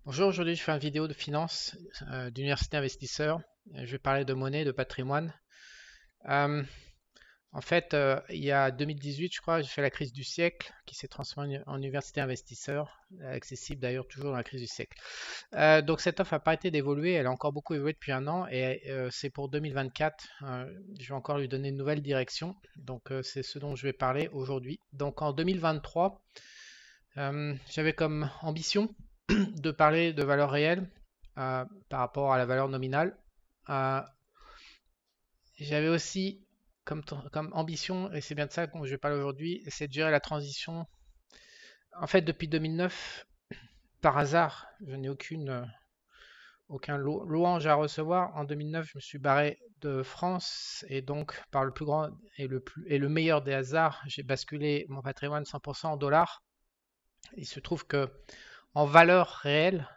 Bonjour, aujourd'hui je fais une vidéo de finance d'université investisseur. Je vais parler de monnaie, de patrimoine. Euh, il y a 2018, je crois, j'ai fait la crise du siècle qui s'est transformée en université investisseur, accessible d'ailleurs toujours dans la crise du siècle. Donc cette offre n'a pas arrêté d'évoluer, elle a encore beaucoup évolué depuis un an et c'est pour 2024. Je vais encore lui donner une nouvelle direction. Donc c'est ce dont je vais parler aujourd'hui. Donc en 2023, j'avais comme ambition de parler de valeur réelle par rapport à la valeur nominale. Euh, J'avais aussi comme ambition, et c'est bien de ça que je vais parler aujourd'hui, c'est de gérer la transition. En fait, depuis 2009, par hasard, je n'ai aucun louange à recevoir. En 2009, je me suis barré de France et donc par le plus grand et le meilleur des hasards, j'ai basculé mon patrimoine 100% en dollars. Il se trouve que en valeur réelle,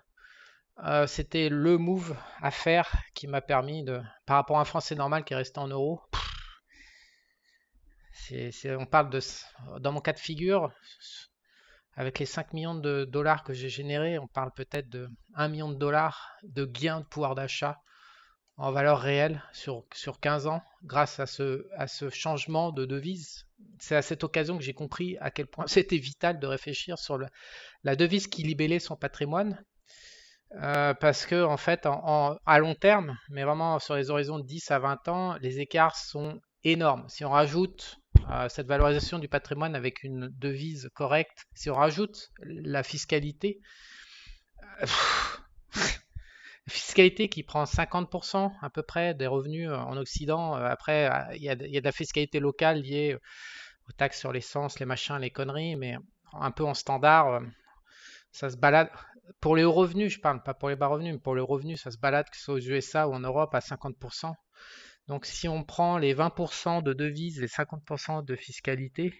c'était le move à faire qui m'a permis de, par rapport à un Français normal qui est resté en euros, on parle de, dans mon cas de figure, avec les 5 millions de dollars que j'ai générés, on parle peut-être de 1 million de dollars de gains de pouvoir d'achat en valeur réelle sur 15 ans grâce à ce changement de devise. C'est à cette occasion que j'ai compris à quel point c'était vital de réfléchir sur la devise qui libellait son patrimoine. Parce que en fait, à long terme, mais vraiment sur les horizons de 10 à 20 ans, les écarts sont énormes. Si on rajoute cette valorisation du patrimoine avec une devise correcte, si on rajoute la fiscalité, la fiscalité qui prend 50% à peu près des revenus en Occident, après il y a de la fiscalité locale liée aux taxes sur l'essence, les machins, les conneries, mais un peu en standard, ça se balade. Pour les hauts revenus, je parle, pas pour les bas revenus, mais pour les revenus, ça se balade, que ce soit aux USA ou en Europe, à 50%. Donc si on prend les 20% de devises, les 50% de fiscalité,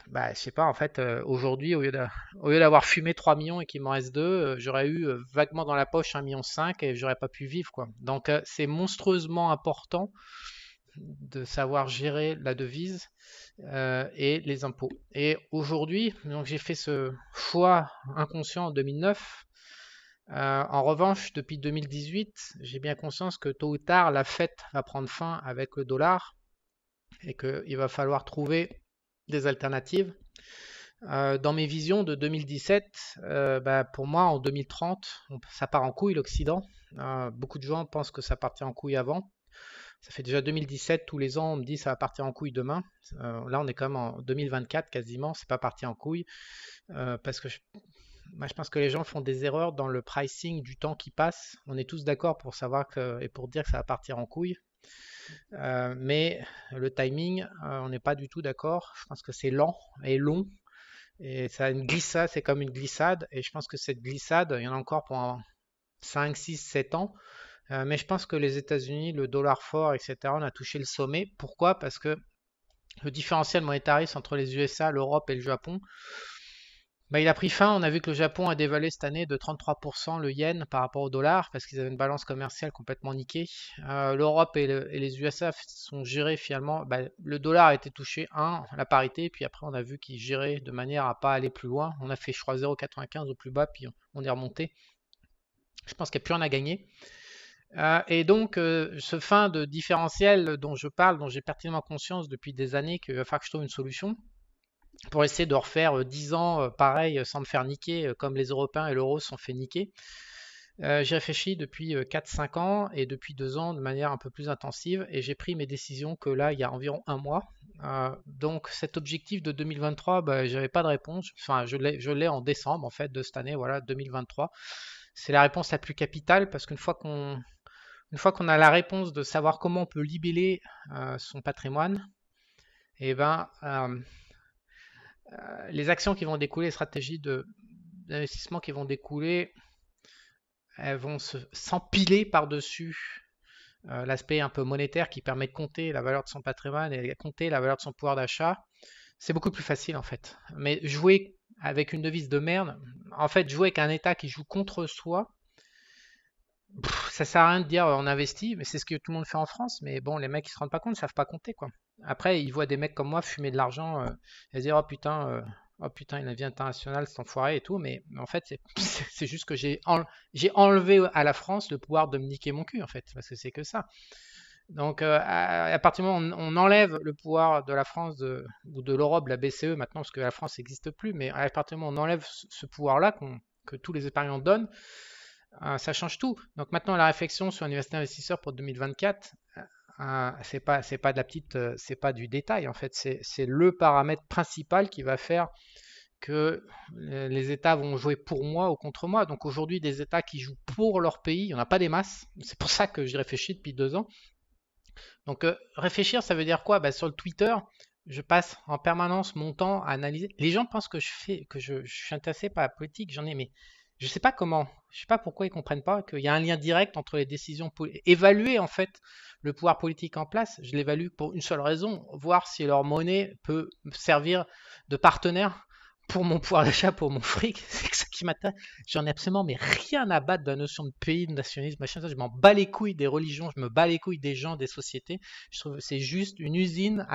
bah, je sais pas, en fait, aujourd'hui, au lieu d'avoir fumé 3 millions et qu'il m'en reste 2, j'aurais eu vaguement dans la poche 1,5 million et j'aurais pas pu vivre, quoi. Donc c'est monstrueusement important de savoir gérer la devise et les impôts. Et aujourd'hui, donc j'ai fait ce choix inconscient en 2009. En revanche, depuis 2018, j'ai bien conscience que tôt ou tard, la fête va prendre fin avec le dollar et qu'il va falloir trouver des alternatives. Dans mes visions de 2017, bah, pour moi, en 2030, ça part en couille l'Occident. Beaucoup de gens pensent que ça partait en couille avant. Ça fait déjà 2017, tous les ans, on me dit ça va partir en couille demain. Là, on est quand même en 2024 quasiment, c'est pas parti en couille. Parce que moi, je pense que les gens font des erreurs dans le pricing du temps qui passe. On est tous d'accord pour savoir et pour dire que ça va partir en couille. Mais le timing, on n'est pas du tout d'accord. Je pense que c'est lent et long. Et ça a une glissade, c'est comme une glissade. Et je pense que cette glissade, il y en a encore pendant 5, 6, 7 ans. Mais je pense que les États-Unis, le dollar fort, etc., on a touché le sommet. Pourquoi? Parce que le différentiel monétariste entre les USA, l'Europe et le Japon, bah, il a pris fin. On a vu que le Japon a dévalué cette année de 33% le yen par rapport au dollar parce qu'ils avaient une balance commerciale complètement niquée. L'Europe et les USA sont gérés finalement. Bah, le dollar a été touché, la parité, puis après on a vu qu'ils géraient de manière à pas aller plus loin. On a fait, je crois, 0,95 au plus bas, puis on est remonté. Je pense qu'il n'y a plus rien à gagner. Et donc, ce fin de différentiel dont je parle, dont j'ai pertinemment conscience depuis des années qu'il va falloir que je trouve une solution pour essayer de refaire 10 ans pareil sans me faire niquer comme les Européens et l'euro se sont fait niquer. J'y réfléchis depuis 4-5 ans et depuis 2 ans de manière un peu plus intensive et j'ai pris mes décisions que là, il y a environ un mois. Donc cet objectif de 2023, bah, j'avais pas de réponse. Enfin, je l'ai en décembre en fait de cette année, voilà, 2023. C'est la réponse la plus capitale parce une fois qu'on a la réponse de savoir comment on peut libeller son patrimoine, et ben, les actions qui vont découler, les stratégies d'investissement qui vont découler, elles vont s'empiler par-dessus l'aspect un peu monétaire qui permet de compter la valeur de son patrimoine et compter la valeur de son pouvoir d'achat. C'est beaucoup plus facile en fait. Mais jouer avec une devise de merde, en fait, jouer avec un État qui joue contre soi, ça sert à rien de dire on investit, mais c'est ce que tout le monde fait en France. Mais bon, les mecs ils se rendent pas compte, ils savent pas compter quoi. Après, ils voient des mecs comme moi fumer de l'argent et se dire oh putain, oh putain, il a une vie internationale, cet enfoiré et tout, mais en fait, c'est c'est juste que j'ai enlevé à la France le pouvoir de me niquer mon cul, en fait, parce que c'est que ça. Donc, à partir du moment où on enlève le pouvoir de la France ou de l'Europe, la BCE maintenant, parce que la France n'existe plus, mais à partir du moment où on enlève ce pouvoir-là que tous les épargnants donnent, ça change tout. Donc maintenant, la réflexion sur l'université investisseur pour 2024, c'est pas de la petite, c'est pas du détail en fait, c'est le paramètre principal qui va faire que les États vont jouer pour moi ou contre moi. Donc aujourd'hui, des États qui jouent pour leur pays, il n'y en a pas des masses. C'est pour ça que j'y réfléchis depuis 2 ans. Donc réfléchir, ça veut dire quoi? Bah, sur le Twitter, je passe en permanence mon temps à analyser. Les gens pensent que je suis intéressé par la politique, j'en ai, mais je sais pas comment, je sais pas pourquoi ils comprennent pas qu'il y a un lien direct entre les décisions politiques. Évaluer en fait le pouvoir politique en place, je l'évalue pour une seule raison, voir si leur monnaie peut servir de partenaire pour mon pouvoir d'achat, pour mon fric, c'est ça qui m'intéresse. J'en ai absolument mais rien à battre de la notion de pays, de nationalisme, machin, ça, je m'en bats les couilles des religions, je me bats les couilles des gens, des sociétés. Je trouve que c'est juste une usine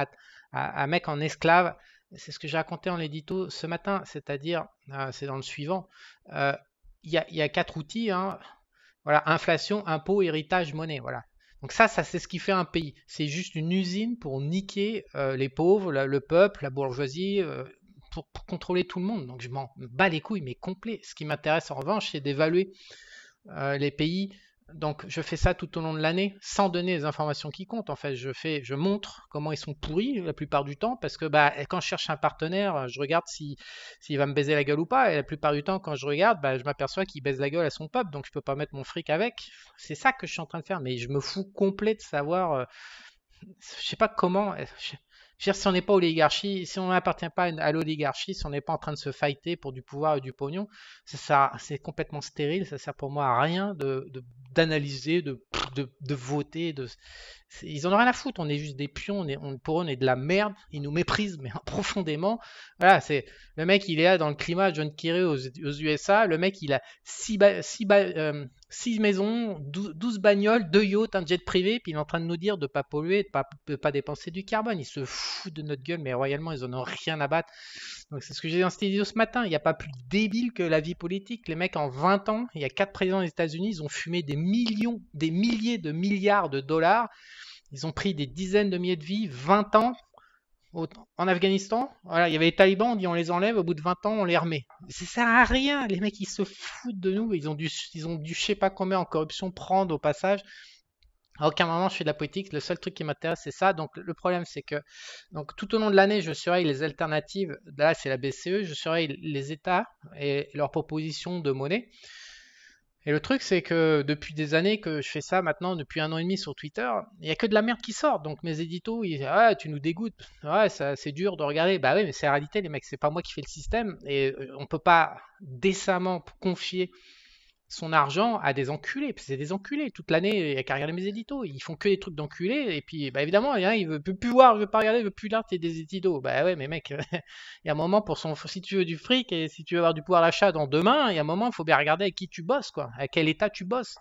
à mettre en esclave. C'est ce que j'ai raconté en l'édito ce matin, c'est-à-dire, c'est dans le suivant, euh, il y a 4 outils, hein. Voilà, inflation, impôt, héritage, monnaie, voilà. Donc ça c'est ce qui fait un pays. C'est juste une usine pour niquer les pauvres, le peuple, la bourgeoisie, pour contrôler tout le monde. Donc je m'en bats les couilles, mais complet. Ce qui m'intéresse en revanche, c'est d'évaluer les pays. Donc je fais ça tout au long de l'année sans donner les informations qui comptent. En fait, je montre comment ils sont pourris la plupart du temps parce que bah, quand je cherche un partenaire, je regarde s'il va me baiser la gueule ou pas. Et la plupart du temps, quand je regarde, bah, je m'aperçois qu'il baise la gueule à son peuple, donc je peux pas mettre mon fric avec. C'est ça que je suis en train de faire, mais je me fous complet de savoir. Je sais pas comment. Je veux dire, si on n'est pas oligarchie, si on n'appartient pas à l'oligarchie, si on n'est pas en train de se fighter pour du pouvoir et du pognon, c'est complètement stérile. Ça sert pour moi à rien d'analyser, de voter. Ils en ont rien à foutre. On est juste des pions. Pour eux, on est de la merde. Ils nous méprisent, mais profondément. Voilà, c'est le mec, il est là dans le climat. John Kerry aux USA. Le mec, il a 6 maisons, 12 bagnoles, 2 yachts, un jet privé, puis il est en train de nous dire de ne pas polluer, de pas dépenser du carbone. Ils se foutent de notre gueule, mais royalement, ils en ont rien à battre. Donc c'est ce que j'ai dit dans cette vidéo ce matin. Il n'y a pas plus débile que la vie politique. Les mecs, en 20 ans, il y a 4 présidents des États-Unis, ils ont fumé des millions, des milliers de milliards de dollars. Ils ont pris des dizaines de milliers de vies, 20 ans. En Afghanistan, voilà, il y avait les talibans, on dit on les enlève, au bout de 20 ans, on les remet. Ça sert à rien, les mecs, ils se foutent de nous, ils ont dû je sais pas combien en corruption prendre au passage. À aucun moment je fais de la politique, le seul truc qui m'intéresse c'est ça. Donc le problème c'est que donc, tout au long de l'année je surveille les alternatives, là c'est la BCE, je surveille les États et leurs propositions de monnaie. Et le truc, c'est que depuis des années que je fais ça maintenant, depuis 1 an et demi sur Twitter, il n'y a que de la merde qui sort. Donc mes éditos, ils disent ah, tu nous dégoûtes, ouais, ça, c'est dur de regarder. Bah oui, mais c'est la réalité, les mecs, c'est pas moi qui fais le système. Et on peut pas décemment confier son argent à des enculés. C'est des enculés. Toute l'année, il n'y a qu'à regarder mes éditos. Ils font que des trucs d'enculés. Et puis, bah évidemment, il veut plus voir, il veut pas regarder, il veut plus lire tes des éditos. Bah ouais, mais mec, il y a un moment pour si tu veux du fric et si tu veux avoir du pouvoir d'achat dans demain, il y a un moment, il faut bien regarder avec qui tu bosses, quoi. À quel état tu bosses.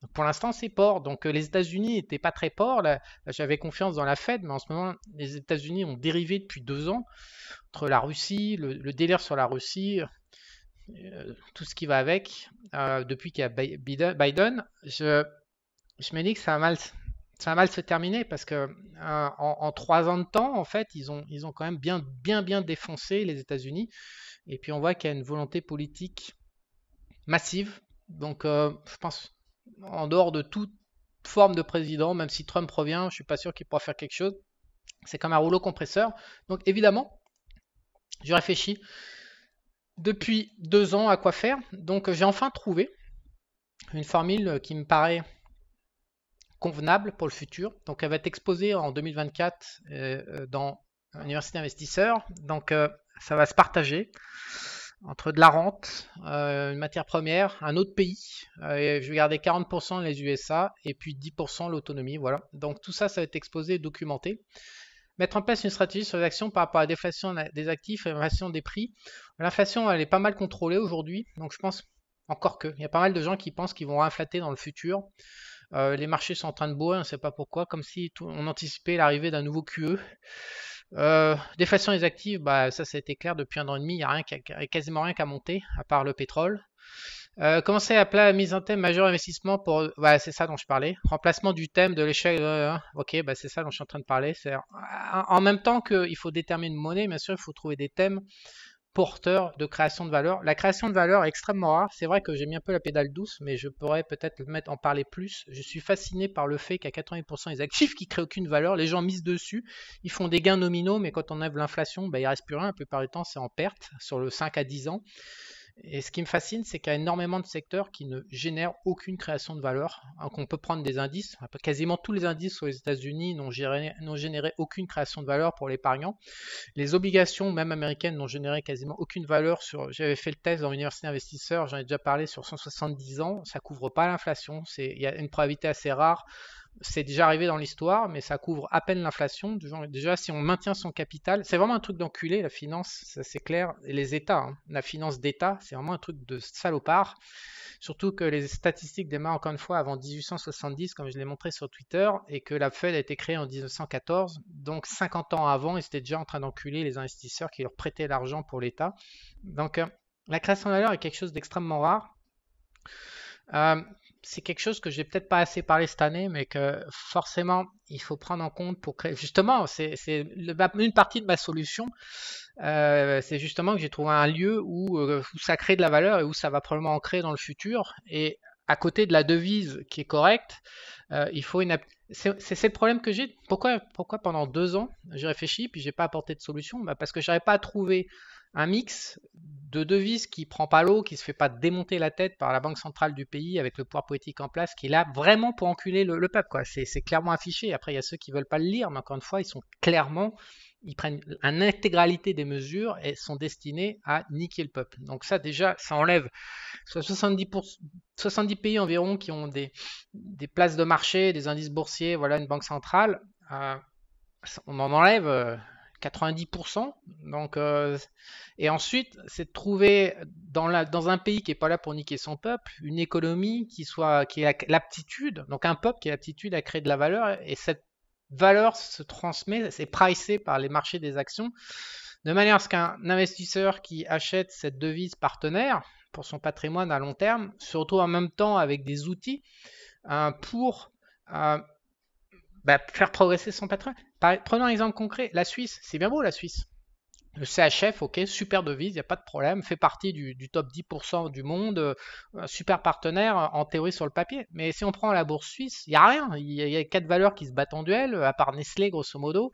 Donc, pour l'instant, c'est port. Donc, les États-Unis n'étaient pas très ports. Là, j'avais confiance dans la Fed, mais en ce moment, les États-Unis ont dérivé depuis 2 ans entre la Russie, le délire sur la Russie, tout ce qui va avec, depuis qu'il y a Biden, je me dis que ça va mal se terminer parce que en 3 ans de temps, en fait, ils ont quand même bien défoncé les États-Unis. Et puis on voit qu'il y a une volonté politique massive. Donc je pense, en dehors de toute forme de président, même si Trump revient, je suis pas sûr qu'il pourra faire quelque chose. C'est comme un rouleau compresseur. Donc évidemment, je réfléchis depuis 2 ans à quoi faire. Donc j'ai enfin trouvé une formule qui me paraît convenable pour le futur. Donc elle va être exposée en 2024 dans l'université investisseur. Donc ça va se partager entre de la rente, une matière première, un autre pays. Je vais garder 40% les USA et puis 10% l'autonomie. Voilà. Donc tout ça, ça va être exposé et documenté. Mettre en place une stratégie sur les actions par rapport à la déflation des actifs et l'inflation des prix. L'inflation, elle est pas mal contrôlée aujourd'hui. Donc je pense encore que. Il y a pas mal de gens qui pensent qu'ils vont inflater dans le futur. Les marchés sont en train de bourrer, on ne sait pas pourquoi, comme si on anticipait l'arrivée d'un nouveau QE. Déflation des actifs, bah, ça a été clair depuis 1 an et demi, il n'y a rien quasiment rien qu'à monter, à part le pétrole. Commencer à plat mise en thème majeur investissement pour. Bah, c'est ça dont je parlais. Remplacement du thème de l'échelle. Ok, bah, c'est ça dont je suis en train de parler. En même temps qu'il faut déterminer une monnaie, bien sûr, il faut trouver des thèmes porteur de création de valeur. La création de valeur est extrêmement rare. C'est vrai que j'ai mis un peu la pédale douce, mais je pourrais peut-être en parler plus. Je suis fasciné par le fait qu'à 80% des actifs qui créent aucune valeur, les gens misent dessus, ils font des gains nominaux, mais quand on enlève l'inflation, bah, il ne reste plus rien. La plupart du temps, c'est en perte sur le 5 à 10 ans. Et ce qui me fascine, c'est qu'il y a énormément de secteurs qui ne génèrent aucune création de valeur. Donc on peut prendre des indices. Quasiment tous les indices aux États-Unis n'ont généré aucune création de valeur pour l'épargnant. Les obligations, même américaines, n'ont généré quasiment aucune valeur. J'avais fait le test dans l'université investisseur, j'en ai déjà parlé, sur 170 ans. Ça couvre pas l'inflation. Il y a une probabilité assez rare. C'est déjà arrivé dans l'histoire, mais ça couvre à peine l'inflation. Déjà, si on maintient son capital, c'est vraiment un truc d'enculé, la finance, c'est clair. Et les États, hein. La finance d'État, c'est vraiment un truc de salopard. Surtout que les statistiques démarrent encore une fois avant 1870, comme je l'ai montré sur Twitter, et que la Fed a été créée en 1914. Donc 50 ans avant, ils étaient déjà en train d'enculer les investisseurs qui leur prêtaient l'argent pour l'État. Donc la création de valeur est quelque chose d'extrêmement rare. Euh, c'est quelque chose que j'ai peut-être pas assez parlé cette année, mais que forcément il faut prendre en compte pour créer. Justement, c'est une partie de ma solution. C'est justement que j'ai trouvé un lieu où ça crée de la valeur et où ça va probablement en créer dans le futur. Et à côté de la devise qui est correcte, il faut une. C'est le problème que j'ai. Pourquoi pendant 2 ans j'ai réfléchi puis j'ai pas apporté de solution? Bah parce que j'arrive pas à trouver un mix de devises qui prend pas l'eau, qui se fait pas démonter la tête par la banque centrale du pays avec le pouvoir politique en place, qui est là vraiment pour enculer le peuple, quoi. C'est clairement affiché. Après, il y a ceux qui veulent pas le lire, mais encore une fois, ils prennent une intégralité des mesures et sont destinés à niquer le peuple. Donc ça déjà, ça enlève 70 pays environ qui ont des places de marché, des indices boursiers, voilà, une banque centrale. Euh, on en enlève 90%. Donc, et ensuite, c'est de trouver dans un pays qui n'est pas là pour niquer son peuple, une économie qui a l'aptitude, donc un peuple qui a l'aptitude à créer de la valeur, et cette valeur se transmet, c'est pricé par les marchés des actions, de manière à ce qu'un investisseur qui achète cette devise partenaire pour son patrimoine à long terme se retrouve en même temps avec des outils pour euh, faire progresser son patrimoine. Prenons un exemple concret, la Suisse, c'est bien beau la Suisse. Le CHF, ok, super devise, il n'y a pas de problème, fait partie du top 10% du monde, super partenaire en théorie sur le papier. Mais si on prend la bourse suisse, il n'y a rien. Il y a 4 valeurs qui se battent en duel, à part Nestlé grosso modo.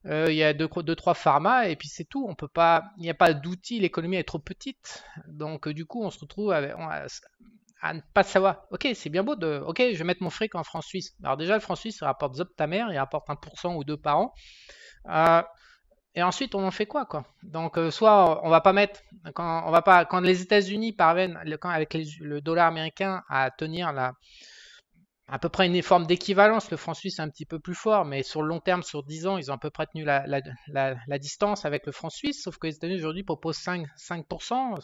Il y a deux, trois pharma et puis c'est tout. On peut pas, il n'y a pas d'outils, l'économie est trop petite. Donc du coup, on se retrouve à ne pas savoir. Ok, c'est bien beau de. Ok, je vais mettre mon fric en franc suisse. Alors déjà, le franc suisse, il rapporte zop ta mère, il rapporte 1% ou 2 par an. Euh, et ensuite, on en fait quoi? Donc, soit on va pas mettre, quand les États-Unis parviennent, avec le dollar américain, à tenir à peu près une forme d'équivalence. Le franc suisse est un petit peu plus fort, mais sur le long terme, sur 10 ans, ils ont à peu près tenu la distance avec le franc suisse, sauf que les États-Unis aujourd'hui proposent 5%.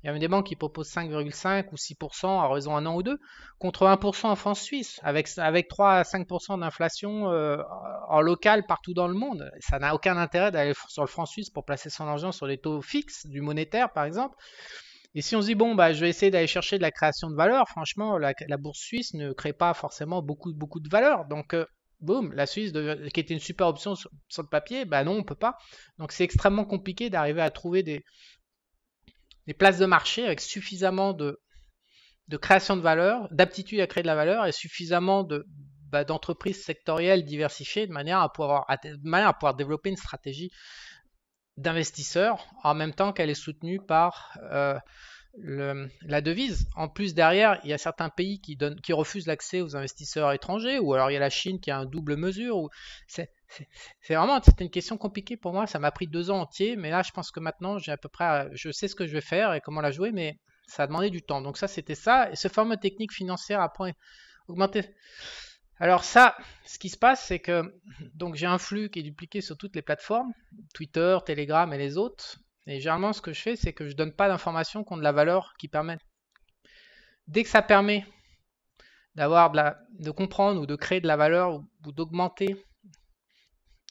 Il y a même des banques qui proposent 5,5 ou 6% à raison 1 an ou 2, contre 1% en France suisse, avec 3 à 5% d'inflation en local partout dans le monde. Ça n'a aucun intérêt d'aller sur le franc suisse pour placer son argent sur les taux fixes du monétaire, par exemple. Et si on se dit, bon, bah, je vais essayer d'aller chercher de la création de valeur, franchement, la bourse suisse ne crée pas forcément beaucoup de valeur. Donc, boum, la Suisse, qui était une super option sur le papier, bah non, on peut pas. Donc, c'est extrêmement compliqué d'arriver à trouver des places de marché avec suffisamment de création de valeur, d'aptitude à créer de la valeur et suffisamment d'entreprises sectorielles diversifiées de manière à pouvoir développer une stratégie d'investisseurs en même temps qu'elle est soutenue par la devise. En plus, derrière, il y a certains pays qui refusent l'accès aux investisseurs étrangers, ou alors il y a la Chine qui a un double mesure. C'est vraiment une question compliquée pour moi. Ça m'a pris 2 ans entiers, mais là, je pense que maintenant, j'ai à peu près, je sais ce que je vais faire et comment la jouer, mais ça a demandé du temps. Donc ça, c'était ça. Et ce fameux technique financière après augmenter. Alors ça, ce qui se passe, c'est que donc j'ai un flux qui est dupliqué sur toutes les plateformes, Twitter, Telegram et les autres. Et généralement, ce que je fais, c'est que je donne pas d'informations qui ont de la valeur qui permettent. Dès que ça permet de comprendre ou de créer de la valeur ou d'augmenter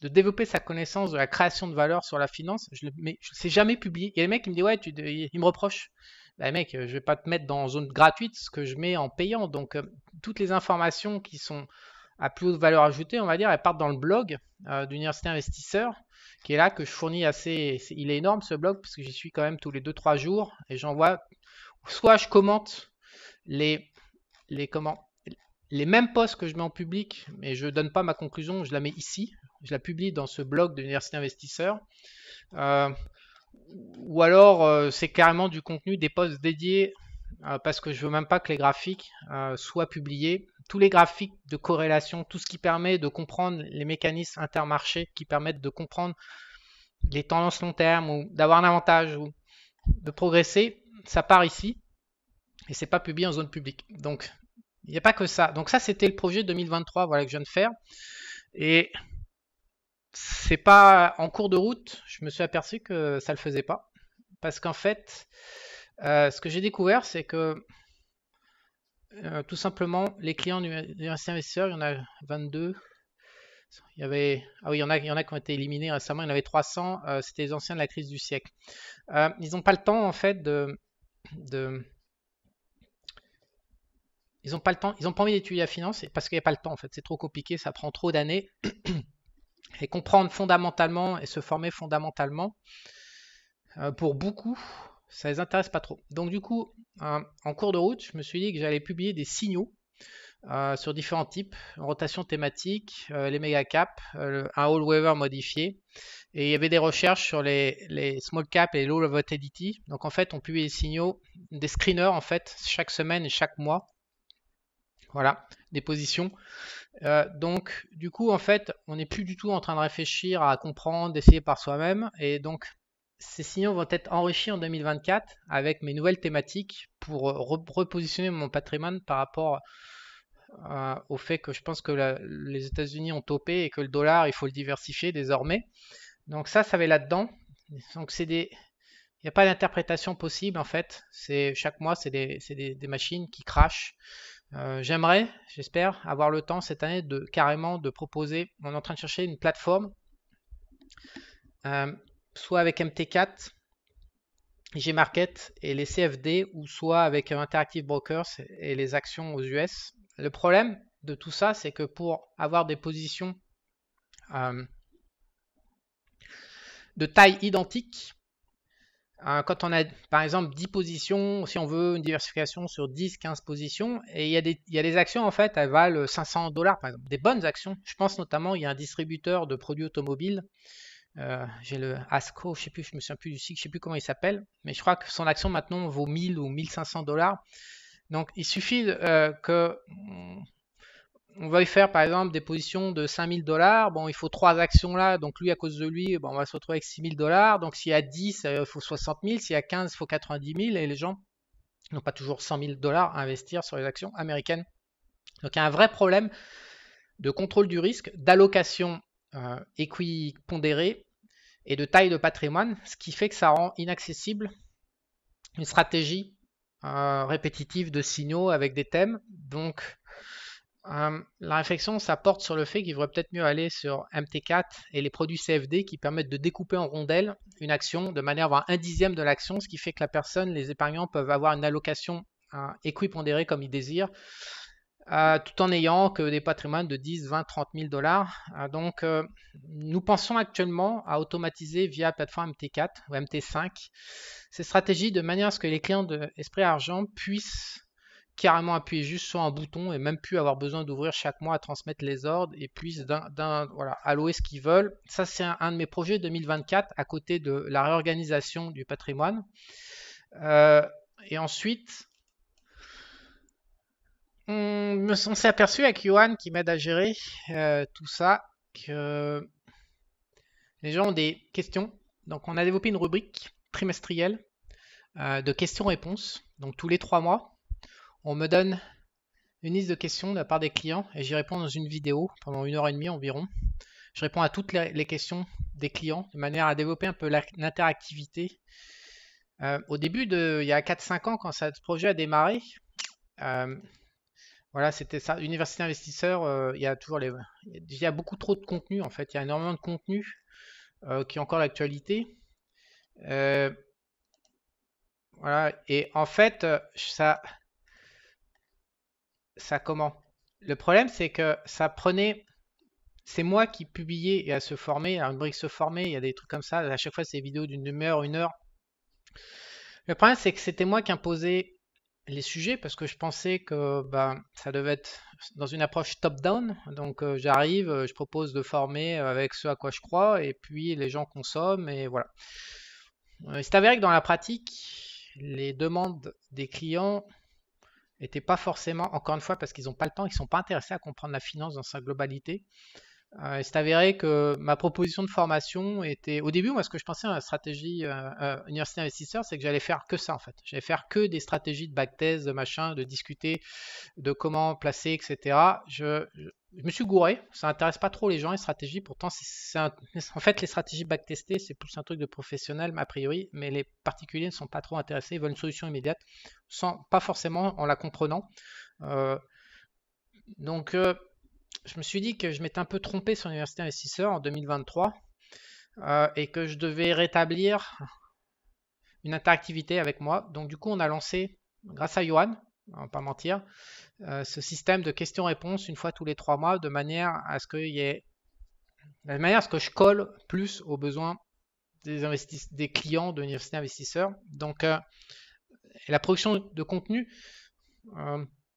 de développer sa connaissance de la création de valeur sur la finance, mais je ne sais jamais publié. Il y a des mecs qui me disent, ouais, ils me reprochent. Bah, mec, je vais pas te mettre dans zone gratuite ce que je mets en payant. Donc, toutes les informations qui sont à plus haute valeur ajoutée, on va dire, elles partent dans le blog d'Université Investisseur, qui est là, que je fournis assez. Il est énorme ce blog, parce que j'y suis quand même tous les 2-3 jours, et j'envoie. Soit je commente les, les mêmes posts que je mets en public, mais je ne donne pas ma conclusion, je la mets ici. Je la publie dans ce blog de l'Université Investisseur. Ou alors, c'est carrément du contenu, des posts dédiés, parce que je veux même pas que les graphiques soient publiés. Tous les graphiques de corrélation, tout ce qui permet de comprendre les mécanismes intermarchés, qui permettent de comprendre les tendances long terme, ou d'avoir un avantage, ou de progresser, ça part ici. Et c'est pas publié en zone publique. Donc, il n'y a pas que ça. Donc ça, c'était le projet 2023, voilà, que je viens de faire. Et c'est pas en cours de route, je me suis aperçu que ça le faisait pas. Parce qu'en fait, ce que j'ai découvert, c'est que tout simplement, les clients de l'Université Investisseur, il y en a 22. Il y avait, ah oui, il y en a qui ont été éliminés récemment, il y en avait 300, c'était les anciens de la crise du siècle. Ils n'ont pas le temps, en fait, ils n'ont pas le temps, ils n'ont pas envie d'étudier la finance parce qu'il n'y a pas le temps, en fait, c'est trop compliqué, ça prend trop d'années. Et comprendre fondamentalement et se former fondamentalement, pour beaucoup, ça les intéresse pas trop. Donc du coup, en cours de route, je me suis dit que j'allais publier des signaux sur différents types, rotation thématique, les méga caps, un all weather modifié, et il y avait des recherches sur les small caps et low volatility. Donc en fait, on publie des signaux, des screeners en fait, chaque semaine et chaque mois. Voilà, des positions. Donc du coup, en fait, on n'est plus du tout en train de réfléchir à comprendre, d'essayer par soi-même, et donc ces signaux vont être enrichis en 2024 avec mes nouvelles thématiques pour repositionner mon patrimoine par rapport au fait que je pense que les États-Unis ont topé et que le dollar, il faut le diversifier désormais. Donc ça va là-dedans. Donc il n'y a pas d'interprétation possible en fait. Chaque mois, c'est des machines qui crashent. J'espère avoir le temps cette année de carrément de proposer. On est en train de chercher une plateforme, soit avec MT4, Gmarket et les CFD, ou soit avec Interactive Brokers et les actions aux US. Le problème de tout ça, c'est que pour avoir des positions de taille identique, quand on a par exemple 10 positions, si on veut une diversification sur 10-15 positions, et il y a des actions en fait, elles valent $500 par exemple, des bonnes actions. Je pense notamment, il y a un distributeur de produits automobiles, j'ai le ASCO, je me souviens plus du site, je sais plus comment il s'appelle, mais je crois que son action maintenant vaut 1000 ou $1500. Donc il suffit que on va y faire par exemple des positions de $5000. Bon, il faut 3 actions là, donc lui, à cause de lui, bon, on va se retrouver avec $6000. Donc s'il y a 10, il faut 60 000, s'il y a 15, il faut 90 000, et les gens n'ont pas toujours $100 000 à investir sur les actions américaines. Donc il y a un vrai problème de contrôle du risque, d'allocation équipondérée et de taille de patrimoine, ce qui fait que ça rend inaccessible une stratégie répétitive de signaux avec des thèmes. Donc la réflexion, ça porte sur le fait qu'il faudrait peut-être mieux aller sur MT4 et les produits CFD qui permettent de découper en rondelles une action de manière à avoir 1/10 de l'action, ce qui fait que la personne, les épargnants peuvent avoir une allocation équipondérée comme ils désirent, tout en ayant que des patrimoines de 10, 20, 30 000 dollars. Donc, nous pensons actuellement à automatiser via la plateforme MT4 ou MT5 ces stratégies de manière à ce que les clients de Esprit Argent puissent carrément appuyer juste sur un bouton et même plus avoir besoin d'ouvrir chaque mois à transmettre les ordres, et puissent allouer ce qu'ils veulent. Ça, c'est un de mes projets 2024 à côté de la réorganisation du patrimoine. Et ensuite, on s'est aperçu avec Johan qui m'aide à gérer tout ça, que les gens ont des questions. Donc on a développé une rubrique trimestrielle de questions-réponses. Donc tous les 3 mois, on me donne une liste de questions de la part des clients et j'y réponds dans une vidéo pendant 1h30 environ. Je réponds à toutes les questions des clients de manière à développer un peu l'interactivité. Au début, il y a 4-5 ans, quand ce projet a démarré, Voilà, c'était ça. Université investisseur, il y a toujours il y a beaucoup trop de contenu en fait. Il y a énormément de contenu qui est encore l'actualité. Euh, voilà. Et en fait, ça comment? Le problème, c'est que ça prenait. C'est moi qui publiais et à se former. Alors, une brique se former, il y a des trucs comme ça. À chaque fois, c'est des vidéos d'une demi-heure, 1 heure. Le problème, c'est que c'était moi qui imposais les sujets parce que je pensais que ben, ça devait être dans une approche top-down. Donc, j'arrive, je propose de former avec ce à quoi je crois et puis les gens consomment et voilà. Il s'est avéré que dans la pratique, les demandes des clients n'étaient pas forcément, encore une fois, parce qu'ils n'ont pas le temps, ils ne sont pas intéressés à comprendre la finance dans sa globalité. Il s'est avéré que ma proposition de formation était, au début, moi, ce que je pensais à la stratégie université investisseur, c'est que j'allais faire que ça, en fait. J'allais faire que des stratégies de backtest, de machin, de discuter de comment placer, etc. Je me suis gouré. Ça n'intéresse pas trop les gens, les stratégies. Pourtant, en fait, les stratégies backtestées, c'est plus un truc de professionnel, a priori, mais les particuliers ne sont pas trop intéressés. Ils veulent une solution immédiate, sans, pas forcément en la comprenant. Euh, donc, je me suis dit que je m'étais un peu trompé sur l'université investisseur en 2023 et que je devais rétablir une interactivité avec moi. Donc du coup, on a lancé, grâce à Johan, on va pas mentir, ce système de questions-réponses une fois tous les 3 mois, de manière à ce que je colle plus aux besoins des clients de l'université investisseur. Donc la production de contenu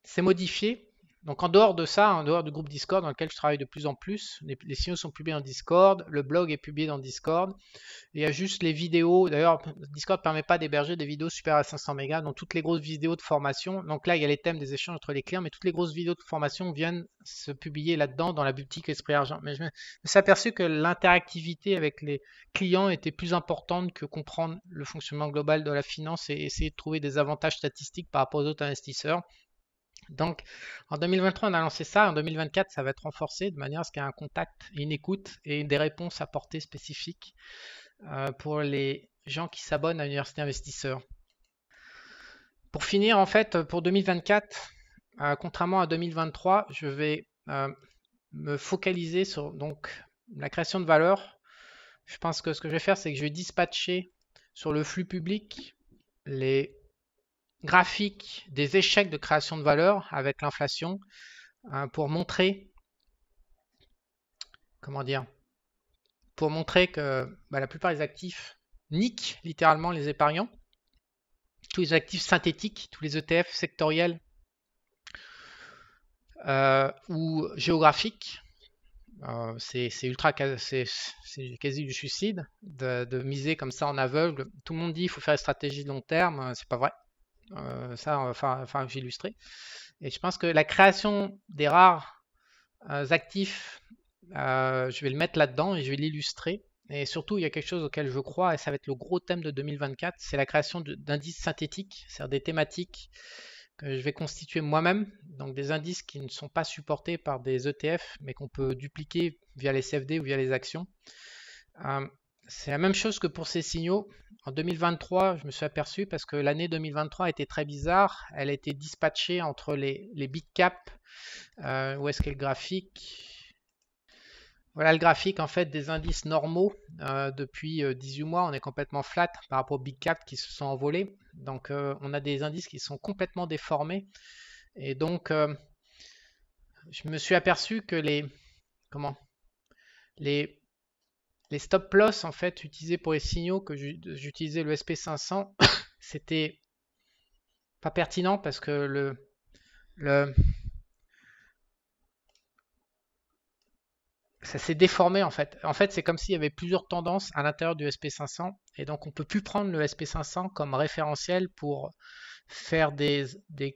s'est modifiée. Donc en dehors de ça, en dehors du groupe Discord dans lequel je travaille de plus en plus, les signaux sont publiés dans Discord, le blog est publié dans Discord. Il y a juste les vidéos. D'ailleurs, Discord ne permet pas d'héberger des vidéos supérieures à 500 mégas, donc toutes les grosses vidéos de formation. Donc là, il y a les thèmes des échanges entre les clients, mais toutes les grosses vidéos de formation viennent se publier là-dedans dans la boutique Esprit Argent. Mais je me suis aperçu que l'interactivité avec les clients était plus importante que comprendre le fonctionnement global de la finance et essayer de trouver des avantages statistiques par rapport aux autres investisseurs. Donc, en 2023, on a lancé ça. En 2024, ça va être renforcé de manière à ce qu'il y ait un contact, une écoute et des réponses apportées spécifiques pour les gens qui s'abonnent à l'université investisseur. Pour finir, en fait, pour 2024, contrairement à 2023, je vais me focaliser sur donc, la création de valeur. Je pense que ce que je vais faire, c'est que je vais dispatcher sur le flux public les graphiques des échecs de création de valeur avec l'inflation pour montrer, comment dire, pour montrer que la plupart des actifs niquent littéralement les épargnants. Tous les actifs synthétiques, tous les ETF sectoriels ou géographiques, c'est ultra, c'est quasi du suicide de miser comme ça en aveugle. Tout le monde dit qu'il faut faire une stratégie de long terme, c'est pas vrai. Ça, enfin, j'ai illustré. Et je pense que la création des rares actifs, je vais le mettre là-dedans et je vais l'illustrer. Et surtout, il y a quelque chose auquel je crois, et ça va être le gros thème de 2024, c'est la création d'indices synthétiques, c'est-à-dire des thématiques que je vais constituer moi-même, donc des indices qui ne sont pas supportés par des ETF, mais qu'on peut dupliquer via les CFD ou via les actions. C'est la même chose que pour ces signaux. En 2023, je me suis aperçu parce que l'année 2023 était très bizarre. Elle a été dispatchée entre les big caps. Où est-ce qu'est le graphique? Voilà le graphique en fait des indices normaux depuis 18 mois. On est complètement flat par rapport aux big caps qui se sont envolés. Donc on a des indices qui sont complètement déformés. Et donc je me suis aperçu que les stop loss en fait utilisés pour les signaux que j'utilisais le SP500, c'était pas pertinent parce que ça s'est déformé en fait. En fait, c'est comme s'il y avait plusieurs tendances à l'intérieur du SP500 et donc on peut plus prendre le SP500 comme référentiel pour faire des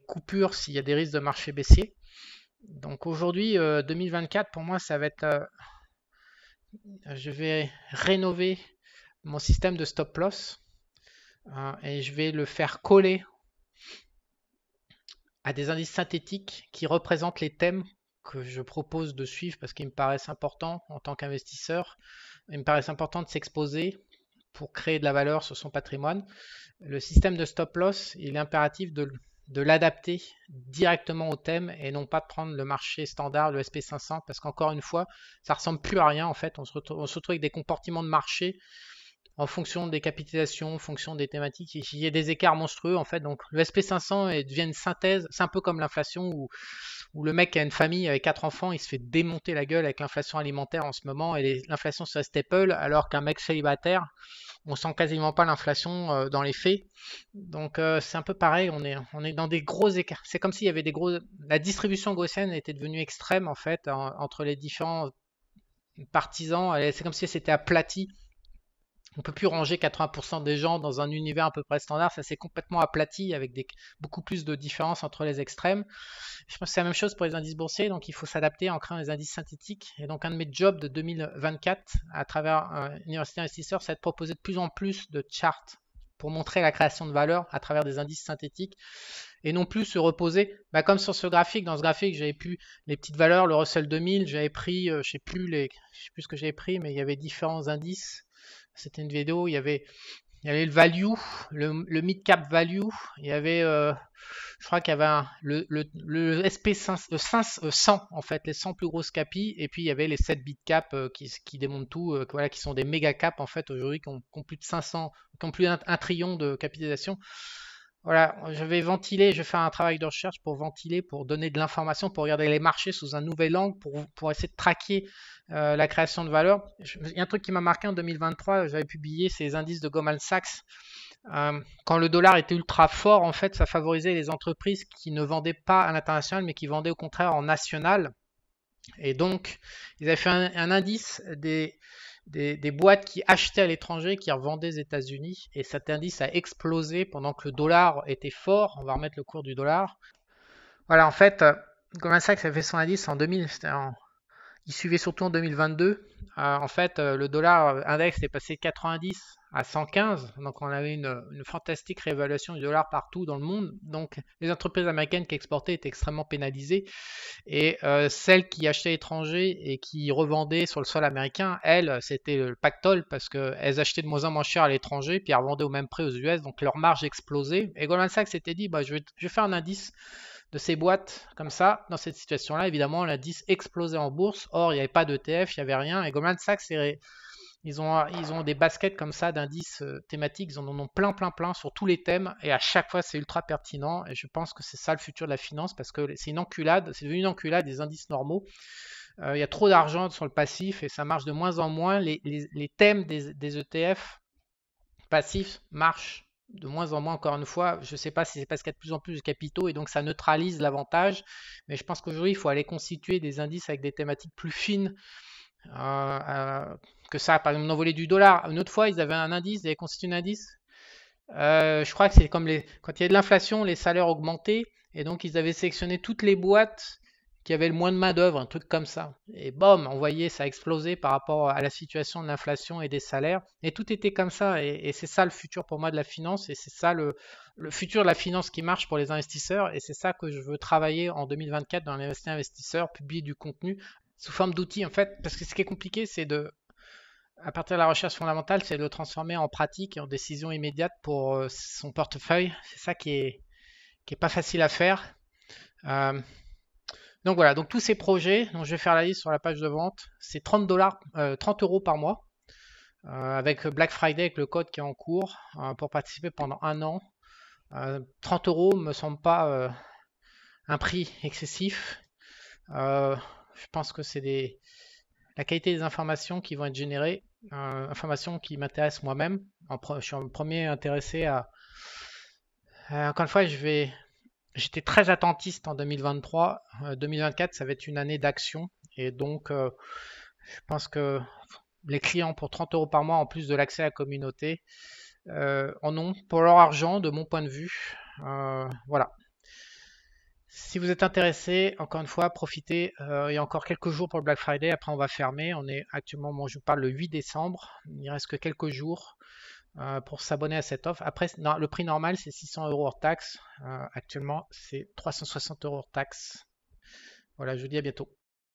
coupures s'il y a des risques de marché baissier. Donc aujourd'hui, 2024, pour moi, ça va être... je vais rénover mon système de stop loss et je vais le faire coller à des indices synthétiques qui représentent les thèmes que je propose de suivre parce qu'ils me paraissent importants en tant qu'investisseur. Il me paraissent important de s'exposer pour créer de la valeur sur son patrimoine. Le système de stop loss, il est impératif de l'adapter directement au thème et non pas de prendre le marché standard, le SP500, parce qu'encore une fois, ça ressemble plus à rien en fait. On se retrouve avec des comportements de marché en fonction des capitalisations, en fonction des thématiques. Il y a des écarts monstrueux en fait. Donc le SP500 devient une synthèse. C'est un peu comme l'inflation où le mec qui a une famille avec 4 enfants, il se fait démonter la gueule avec l'inflation alimentaire en ce moment et l'inflation sur les staples, alors qu'un mec célibataire, on sent quasiment pas l'inflation dans les faits. Donc c'est un peu pareil, on est dans des gros écarts. C'est comme s'il y avait des gros. La distribution gaussienne était devenue extrême en fait entre les différents partisans. C'est comme si c'était aplati. On peut plus ranger 80% des gens dans un univers à peu près standard, ça s'est complètement aplati avec beaucoup plus de différences entre les extrêmes. Je pense que c'est la même chose pour les indices boursiers, donc il faut s'adapter en créant des indices synthétiques. Et donc un de mes jobs de 2024 à travers Université Investisseur, c'est de proposer de plus en plus de charts pour montrer la création de valeur à travers des indices synthétiques et non plus se reposer, comme sur ce graphique. Dans ce graphique, j'avais pu les petites valeurs, le Russell 2000, j'avais pris, je sais plus ce que j'avais pris, mais il y avait différents indices. C'était une vidéo, il y avait le value, le mid-cap value, il y avait, je crois qu'il y avait le SP100 en fait, les 100 plus grosses capis, et puis il y avait les 7 mid-cap qui démontrent tout, voilà, qui sont des méga caps en fait aujourd'hui, qui ont plus de 500, qui ont plus d'un trillion de capitalisation. Voilà, je vais ventiler, je vais faire un travail de recherche pour ventiler, pour donner de l'information, pour regarder les marchés sous un nouvel angle, pour essayer de traquer la création de valeur. Il y a un truc qui m'a marqué en 2023, j'avais publié ces indices de Goldman Sachs. Quand le dollar était ultra fort, en fait, ça favorisait les entreprises qui ne vendaient pas à l'international, mais qui vendaient au contraire en national. Et donc, ils avaient fait un indice des boîtes qui achetaient à l'étranger, qui revendaient aux États-Unis. Et cet indice a explosé pendant que le dollar était fort. On va remettre le cours du dollar. Voilà, en fait, Goldman Sachs a fait son indice en 2000. Il suivait surtout en 2022. En fait, le dollar index est passé de 90 à 115. Donc, on avait une fantastique réévaluation du dollar partout dans le monde. Donc, les entreprises américaines qui exportaient étaient extrêmement pénalisées. Et celles qui achetaient étrangers et qui revendaient sur le sol américain, elles, c'était le pactole parce qu'elles achetaient de moins en moins cher à l'étranger, puis elles revendaient au même prix aux US. Donc, leur marge explosait. Et Goldman Sachs s'était dit, je vais faire un indice de ces boîtes comme ça, dans cette situation-là. Évidemment, l'indice explosait en bourse. Or, il n'y avait pas d'ETF, il n'y avait rien. Et Goldman Sachs, ils ont des baskets comme ça d'indices thématiques. Ils en ont plein, plein, plein sur tous les thèmes. Et à chaque fois, c'est ultra pertinent. Et je pense que c'est ça le futur de la finance parce que c'est une enculade. C'est devenu une enculade des indices normaux. Il y a trop d'argent sur le passif et ça marche de moins en moins. Les thèmes des ETF passifs marchent de moins en moins, encore une fois. Je ne sais pas si c'est parce qu'il y a de plus en plus de capitaux et donc ça neutralise l'avantage. Mais je pense qu'aujourd'hui, il faut aller constituer des indices avec des thématiques plus fines que ça. Par exemple, l'envolée du dollar. Une autre fois, ils avaient un indice, ils avaient constitué un indice. Je crois que c'est comme quand il y a de l'inflation, les salaires augmentaient. Et donc, ils avaient sélectionné toutes les boîtes qui avaient le moins de main-d'œuvre, un truc comme ça. Et bam, on voyait ça exploser par rapport à la situation de l'inflation et des salaires. Et tout était comme ça. Et c'est ça le futur pour moi de la finance. Et c'est ça le futur de la finance qui marche pour les investisseurs. Et c'est ça que je veux travailler en 2024 dans l'investissement investisseur, publier du contenu sous forme d'outils. En fait, parce que ce qui est compliqué, c'est à partir de la recherche fondamentale, c'est de le transformer en pratique et en décision immédiate pour son portefeuille. C'est ça qui est pas facile à faire. Euh, donc voilà, donc tous ces projets, dont je vais faire la liste sur la page de vente, c'est 30 euros par mois, avec Black Friday, avec le code qui est en cours, pour participer pendant un an. 30 euros me semble pas un prix excessif. Je pense que c'est la qualité des informations qui vont être générées, informations qui m'intéressent moi-même. Je suis en premier intéressé à... encore une fois, j'étais très attentiste en 2023. 2024, ça va être une année d'action. Et donc, je pense que les clients pour 30 euros par mois, en plus de l'accès à la communauté, en ont pour leur argent, de mon point de vue. Voilà. Si vous êtes intéressé, encore une fois, profitez. Il y a encore quelques jours pour le Black Friday. Après, on va fermer. On est actuellement, je vous parle le 8 décembre. Il reste que quelques jours pour s'abonner à cette offre. Après, le prix normal, c'est 600 euros hors taxe. Actuellement, c'est 360 euros hors taxe. Voilà, je vous dis à bientôt.